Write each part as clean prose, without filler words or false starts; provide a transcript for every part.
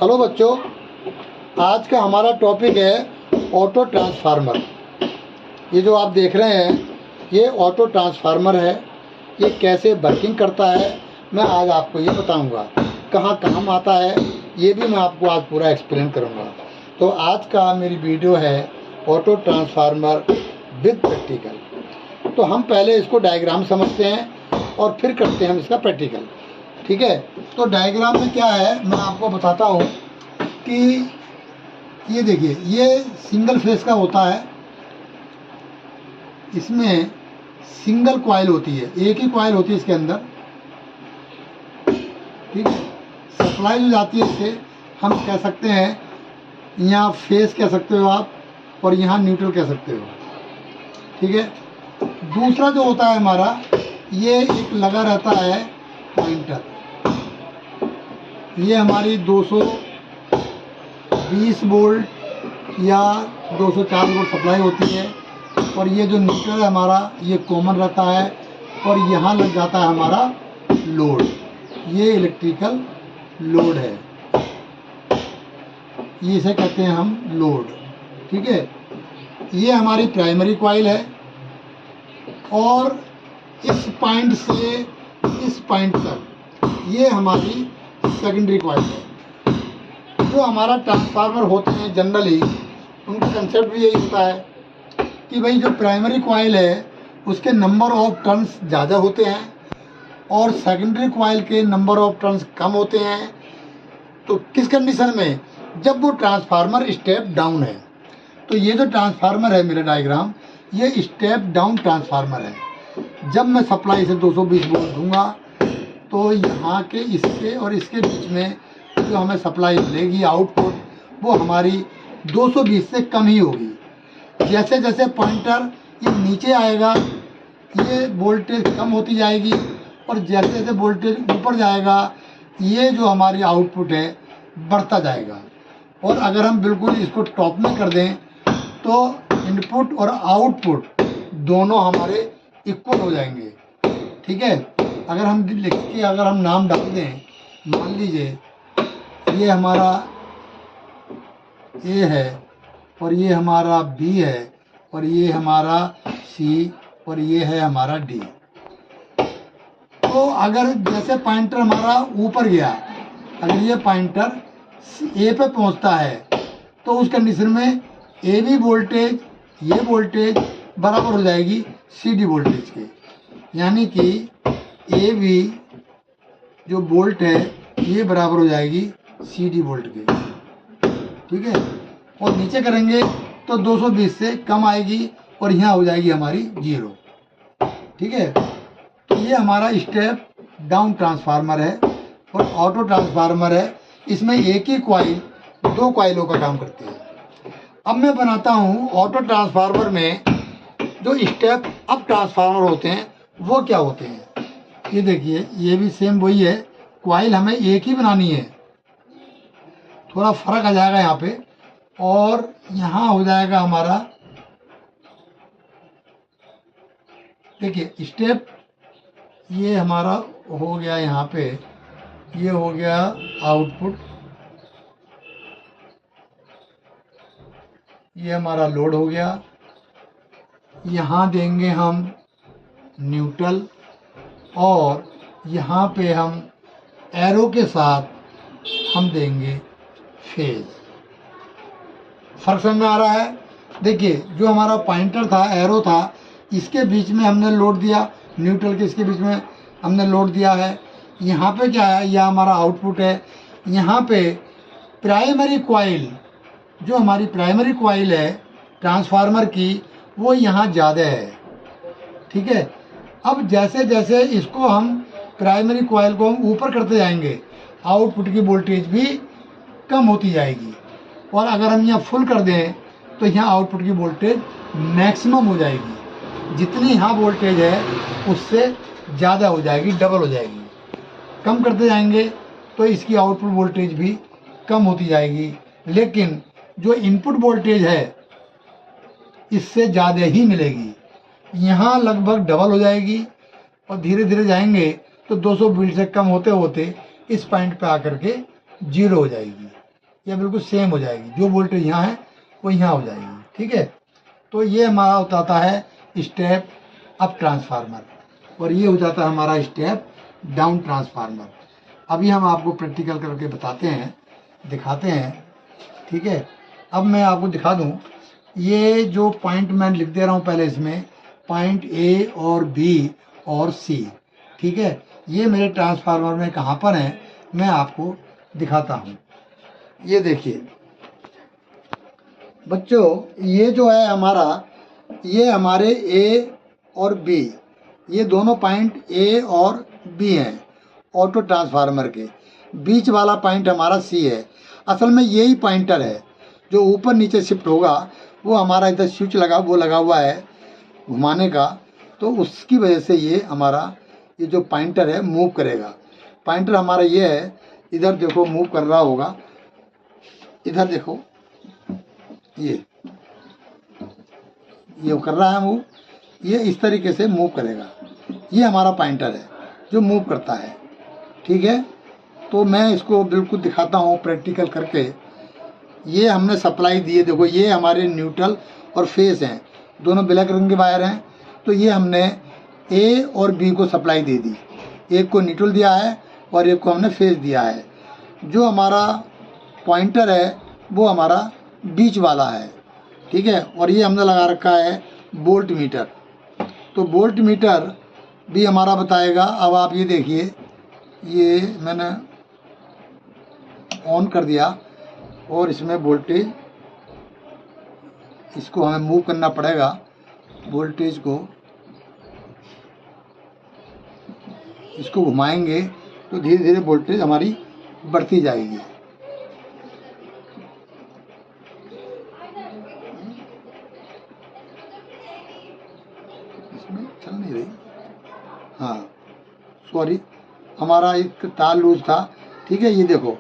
Hello बच्चों, आज का हमारा टॉपिक है ऑटो ट्रांसफार्मर। ये जो आप देख रहे हैं ये ऑटो ट्रांसफार्मर है। ये कैसे वर्किंग करता है मैं आज आपको ये बताऊंगा। कहाँ काम आता है ये भी मैं आपको आज पूरा एक्सप्लेन करूंगा। तो आज का मेरी वीडियो है ऑटो ट्रांसफार्मर विद प्रैक्टिकल। तो हम पहले इसको डायग्राम समझते हैं और फिर करते हैं हम इसका प्रैक्टिकल। ठीक है, तो डायग्राम में क्या है मैं आपको बताता हूँ कि ये देखिए, ये सिंगल फेस का होता है। इसमें सिंगल कॉइल होती है, एक ही कॉइल होती है इसके अंदर। ठीक है, सप्लाई जो जाती है इससे हम कह सकते हैं, यहाँ फेस कह सकते हो आप और यहाँ न्यूट्रल कह सकते हो। ठीक है, दूसरा जो होता है हमारा, ये एक लगा रहता है पॉइंटर। ये हमारी 220 वोल्ट या 204 वोल्ट सप्लाई होती है। और ये जो न्यूट्रल है हमारा, ये कॉमन रहता है और यहाँ लग जाता है हमारा लोड। ये इलेक्ट्रिकल लोड है, ये इसे कहते हैं हम लोड। ठीक है, ये हमारी प्राइमरी कॉइल है और इस पॉइंट से इस पॉइंट तक ये हमारी सेकेंडरी कॉइल है। जो हमारा ट्रांसफार्मर होते हैं जनरली उनका कंसेप्ट भी यही होता है कि भाई जो प्राइमरी कॉइल है उसके नंबर ऑफ टर्न्स ज़्यादा होते हैं और सेकेंडरी कॉइल के नंबर ऑफ टर्न्स कम होते हैं। तो किस कंडीशन में? जब वो ट्रांसफार्मर स्टेप डाउन है। तो ये जो ट्रांसफार्मर है मेरा डायग्राम, ये स्टेप डाउन ट्रांसफार्मर है। जब मैं सप्लाई से 220 वोल्ट दूंगा तो यहाँ के इसके और इसके बीच में जो हमें सप्लाई मिलेगी आउटपुट, वो हमारी 220 से कम ही होगी। जैसे जैसे पॉइंटर ये नीचे आएगा ये वोल्टेज कम होती जाएगी और जैसे जैसे वोल्टेज ऊपर जाएगा ये जो हमारी आउटपुट है बढ़ता जाएगा। और अगर हम बिल्कुल इसको टॉप में कर दें तो इनपुट और आउटपुट दोनों हमारे इक्वल हो जाएंगे। ठीक है, अगर हम लिख के अगर हम नाम डाल दें, मान लीजिए ये हमारा ए है और ये हमारा बी है और ये हमारा सी और ये है हमारा डी। तो अगर जैसे पॉइंटर हमारा ऊपर गया, अगर ये पॉइंटर ए पे पहुंचता है तो उस कंडीशन में ए बी वोल्टेज, ये वोल्टेज बराबर हो जाएगी सी डी वोल्टेज के। यानी कि ए बी जो वोल्ट है ये बराबर हो जाएगी सी डी वोल्ट के। ठीक है, और नीचे करेंगे तो 220 से कम आएगी और यहाँ हो जाएगी हमारी 0। ठीक है, तो ये हमारा स्टेप डाउन ट्रांसफार्मर है और ऑटो ट्रांसफार्मर है। इसमें एक ही कॉइल 2 कॉइलों का काम करती है। अब मैं बनाता हूँ ऑटो ट्रांसफार्मर में जो स्टेप अप ट्रांसफार्मर होते हैं वो क्या होते हैं। ये देखिए, ये भी सेम वही है, कॉइल हमें एक ही बनानी है। थोड़ा फर्क आ जाएगा यहाँ पे और यहाँ हो जाएगा हमारा, देखिए स्टेप ये हमारा हो गया यहाँ पे, ये हो गया आउटपुट, ये हमारा लोड हो गया। यहाँ देंगे हम न्यूट्रल और यहाँ पे हम एरो के साथ हम देंगे फेज। फर्क समझ में आ रहा है? देखिए, जो हमारा पॉइंटर था, एरो था, इसके बीच में हमने लोड दिया, न्यूट्रल के इसके बीच में हमने लोड दिया है। यहाँ पे क्या है, यह हमारा आउटपुट है। यहाँ पे प्राइमरी कॉइल, जो हमारी प्राइमरी कॉइल है ट्रांसफार्मर की, वो यहाँ ज़्यादा है। ठीक है, अब जैसे जैसे इसको हम प्राइमरी कॉइल को हम ऊपर करते जाएंगे आउटपुट की वोल्टेज भी कम होती जाएगी। और अगर हम यहाँ फुल कर दें तो यहाँ आउटपुट की वोल्टेज मैक्सिमम हो जाएगी। जितनी यहाँ वोल्टेज है उससे ज़्यादा हो जाएगी, डबल हो जाएगी। कम करते जाएंगे तो इसकी आउटपुट वोल्टेज भी कम होती जाएगी, लेकिन जो इनपुट वोल्टेज है इससे ज़्यादा ही मिलेगी। यहाँ लगभग डबल हो जाएगी और धीरे धीरे जाएंगे तो 220 से कम होते होते इस पॉइंट पे आकर के 0 हो जाएगी। यह बिल्कुल सेम हो जाएगी, जो वोल्टेज यहाँ है वो यहाँ हो जाएगी। ठीक है, तो ये हमारा हो जाता है स्टेप अप ट्रांसफार्मर और ये हो जाता है हमारा स्टेप डाउन ट्रांसफार्मर। अभी हम आपको प्रैक्टिकल करके बताते हैं, दिखाते हैं। ठीक है, अब मैं आपको दिखा दूं, ये जो पॉइंट मैं लिख दे रहा हूँ पहले, इसमें पॉइंट ए और बी और सी। ठीक है, ये मेरे ट्रांसफार्मर में कहाँ पर हैं मैं आपको दिखाता हूँ। ये देखिए बच्चों, ये जो है हमारा, ये हमारे ए और बी, ये दोनों पॉइंट ए और बी हैं ऑटो ट्रांसफार्मर के। बीच वाला पॉइंट हमारा सी है। असल में यही पॉइंटर है जो ऊपर नीचे शिफ्ट होगा, वो हमारा इधर स्विच लगा हुआ है घुमाने का, तो उसकी वजह से ये हमारा ये जो पॉइंटर है मूव करेगा। पॉइंटर हमारा ये है, इधर देखो मूव कर रहा होगा, इधर देखो ये कर रहा है मूव, ये इस तरीके से मूव करेगा। ये हमारा पॉइंटर है जो मूव करता है। ठीक है, तो मैं इसको बिल्कुल दिखाता हूँ प्रैक्टिकल करके। ये हमने सप्लाई दी है, देखो ये हमारे न्यूट्रल और फेस हैं, दोनों ब्लैक रंग के वायर हैं। तो ये हमने ए और बी को सप्लाई दे दी, एक को न्यूट्रल दिया है और एक को हमने फेस दिया है। जो हमारा पॉइंटर है वो हमारा बीच वाला है। ठीक है, और ये हमने लगा रखा है वोल्ट मीटर। तो वोल्ट मीटर भी हमारा बताएगा। अब आप ये देखिए, ये मैंने ऑन कर दिया और इसमें वोल्टेज, इसको हमें मूव करना पड़ेगा वोल्टेज को, इसको घुमाएंगे तो धीरे धीरे वोल्टेज हमारी बढ़ती जाएगी। इसमें चल नहीं रही, हाँ सॉरी, हमारा एक तार लूज था। ठीक है, ये देखो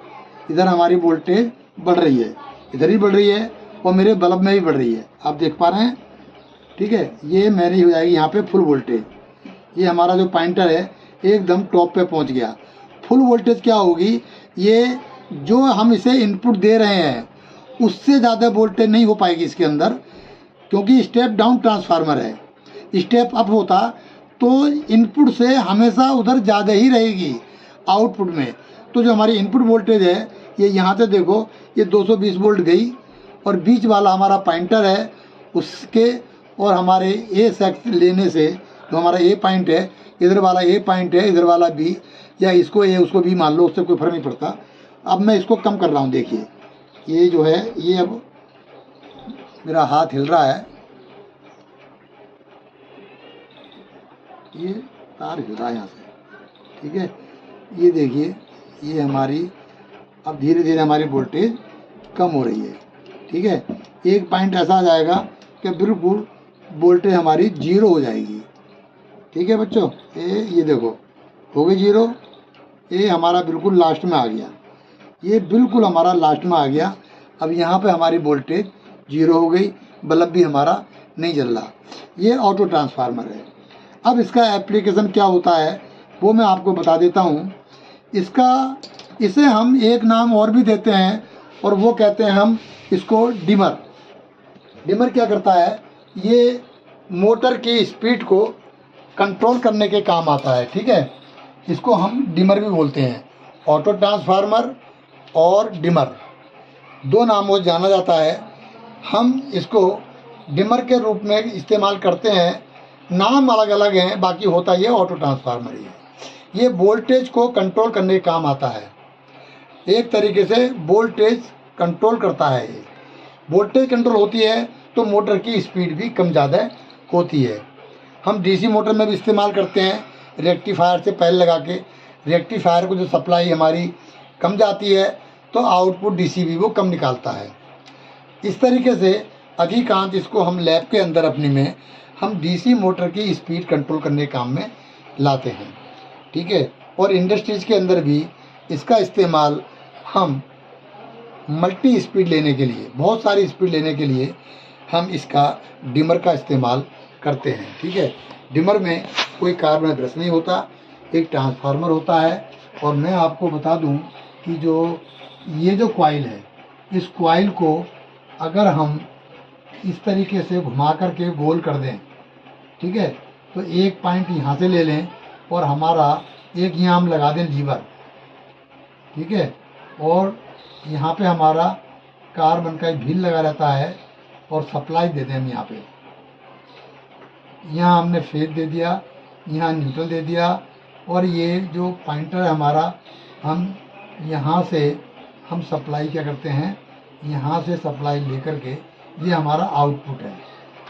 इधर हमारी वोल्टेज बढ़ रही है, इधर ही बढ़ रही है और मेरे बल्ब में भी बढ़ रही है, आप देख पा रहे हैं। ठीक है, ये मेरी हो जाएगी यहाँ पे फुल वोल्टेज। ये हमारा जो पॉइंटर है एकदम टॉप पे पहुँच गया। फुल वोल्टेज क्या होगी, ये जो हम इसे इनपुट दे रहे हैं उससे ज़्यादा वोल्टेज नहीं हो पाएगी इसके अंदर, क्योंकि स्टेप डाउन ट्रांसफार्मर है। स्टेप अप होता तो इनपुट से हमेशा उधर ज़्यादा ही रहेगी आउटपुट में। तो जो हमारी इनपुट वोल्टेज है ये यहाँ से देखो, ये 220 वोल्ट गई और बीच वाला हमारा पॉइंटर है उसके, और हमारे ए सेक्स लेने से जो हमारा ए पॉइंट है, इधर वाला ए पॉइंट है, इधर वाला बी, या इसको ए उसको बी मान लो, उससे कोई फर्क नहीं पड़ता। अब मैं इसको कम कर रहा हूँ, देखिए ये जो है, ये अब मेरा हाथ हिल रहा है, ये तार हिल रहा है यहाँ से। ठीक है, ये देखिए ये हमारी अब धीरे धीरे हमारी वोल्टेज कम हो रही है। ठीक है, एक पॉइंट ऐसा आ जाएगा कि बिल्कुल वोल्टेज हमारी जीरो हो जाएगी। ठीक है बच्चों, ये देखो हो गई जीरो, ये हमारा बिल्कुल लास्ट में आ गया, ये बिल्कुल हमारा लास्ट में आ गया। अब यहाँ पे हमारी वोल्टेज जीरो हो गई, बल्ब भी हमारा नहीं जल रहा। ये ऑटो ट्रांसफार्मर है। अब इसका एप्लीकेशन क्या होता है वो मैं आपको बता देता हूँ। इसे हम एक नाम और भी देते हैं और वो कहते हैं हम इसको डिमर। डिमर क्या करता है, ये मोटर की स्पीड को कंट्रोल करने के काम आता है। ठीक है, इसको हम डिमर भी बोलते हैं। ऑटो ट्रांसफार्मर और डिमर दो नामों से जाना जाता है। हम इसको डिमर के रूप में इस्तेमाल करते हैं, नाम अलग अलग हैं, बाकी होता ये ऑटो ट्रांसफार्मर ही है। ये वोल्टेज को कंट्रोल करने का काम आता है, एक तरीके से वोल्टेज कंट्रोल करता है। ये वोल्टेज कंट्रोल होती है तो मोटर की स्पीड भी कम ज़्यादा होती है। हम डीसी मोटर में भी इस्तेमाल करते हैं, रेक्टिफायर से पहले लगा के। रेक्टिफायर को जो सप्लाई हमारी कम जाती है तो आउटपुट डीसी भी वो कम निकालता है। इस तरीके से अधिकांश इसको हम लैब के अंदर अपने में हम डीसी मोटर की स्पीड कंट्रोल करने के काम में लाते हैं। ठीक है, और इंडस्ट्रीज़ के अंदर भी इसका इस्तेमाल हम मल्टी स्पीड लेने के लिए, बहुत सारी स्पीड लेने के लिए हम इसका डिमर का इस्तेमाल करते हैं। ठीक है, डिमर में कोई कार्बन ब्रश नहीं होता, एक ट्रांसफार्मर होता है। और मैं आपको बता दूं कि ये जो कॉइल है, इस कॉइल को अगर हम इस तरीके से घुमा करके गोल कर दें, ठीक है, तो एक पॉइंट यहाँ से ले लें और हमारा एक यहाँ हम लगा दें लीवर, ठीक है, और यहाँ पे हमारा कार्बन का एक व्हील लगा रहता है और सप्लाई दे दें हम यहाँ पे। यहाँ हमने फेज दे दिया, यहाँ न्यूट्रल दे दिया, और ये जो पॉइंटर है हमारा, हम यहाँ से हम सप्लाई क्या करते हैं, यहाँ से सप्लाई लेकर के ये हमारा आउटपुट है।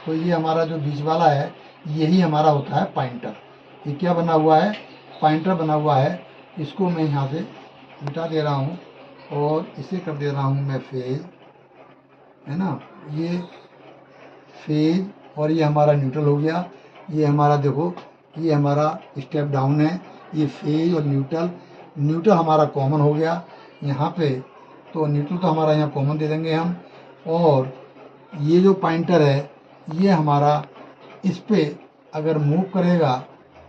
तो ये हमारा जो बीच वाला है यही हमारा होता है पॉइंटर। ये क्या बना हुआ है, पॉइंटर बना हुआ है। इसको मैं यहाँ से मिटा दे रहा हूँ और इसे कर दे रहा हूँ मैं फेज, है ना, ये फेज, और ये हमारा न्यूट्रल हो गया। ये हमारा देखो, ये हमारा स्टेप डाउन है, ये फेज और न्यूट्रल हमारा कॉमन हो गया यहाँ पे। तो न्यूट्रल तो हमारा यहाँ कॉमन दे देंगे हम, और ये जो पॉइंटर है ये हमारा इस पे अगर मूव करेगा,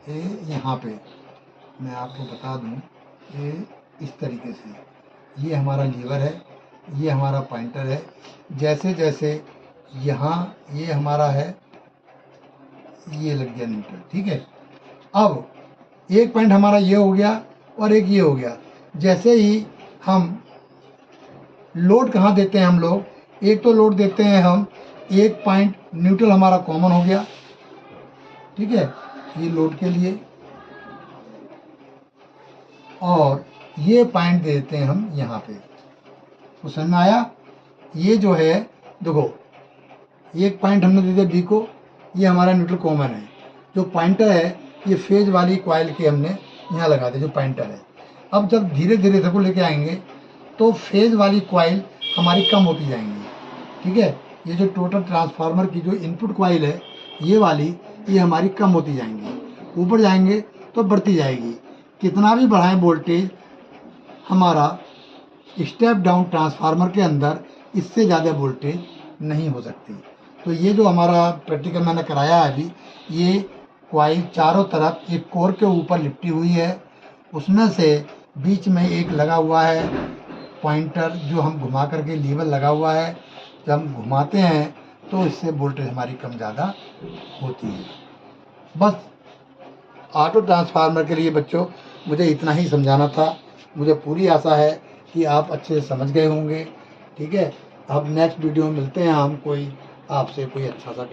ये यहाँ पे मैं आपको बता दूँ, ये इस तरीके से, ये हमारा लीवर है, ये हमारा पॉइंटर है। जैसे जैसे यहाँ ये हमारा है, ये लग गया न्यूट्रल, ठीक है। अब एक पॉइंट हमारा ये हो गया और एक ये हो गया। जैसे ही हम लोड कहाँ देते हैं हम लोग, एक तो लोड देते हैं हम, एक पॉइंट न्यूट्रल हमारा कॉमन हो गया, ठीक है, ये लोड के लिए, और ये पॉइंट दे देते हैं हम यहाँ पे। तो समझ में आया? ये जो है देखो, एक पॉइंट हमने दे दिया बी को, ये हमारा न्यूट्रल कॉमन है। जो पॉइंटर है ये फेज वाली कॉइल के हमने यहाँ लगा दिया, जो पॉइंटर है। अब जब धीरे धीरे इसको लेके आएंगे तो फेज वाली कॉइल हमारी कम होती जाएंगी, ठीक है। ये जो टोटल ट्रांसफार्मर की जो इनपुट कॉइल है ये वाली, ये हमारी कम होती जाएंगी। ऊपर जाएंगे तो बढ़ती जाएगी। कितना भी बढ़ाएं वोल्टेज, हमारा स्टेप डाउन ट्रांसफार्मर के अंदर इससे ज़्यादा वोल्टेज नहीं हो सकती। तो ये जो हमारा प्रैक्टिकल मैंने कराया है अभी, ये कॉइल चारों तरफ एक कोर के ऊपर लिपटी हुई है, उसमें से बीच में एक लगा हुआ है पॉइंटर, जो हम घुमा करके लीवर लगा हुआ है। जब हम घुमाते हैं तो इससे वोल्टेज हमारी कम ज़्यादा होती है। बस ऑटो ट्रांसफार्मर के लिए बच्चों मुझे इतना ही समझाना था। मुझे पूरी आशा है कि आप अच्छे से समझ गए होंगे, ठीक है। अब नेक्स्ट वीडियो में मिलते हैं हम, कोई आपसे कोई अच्छा सा टॉपिक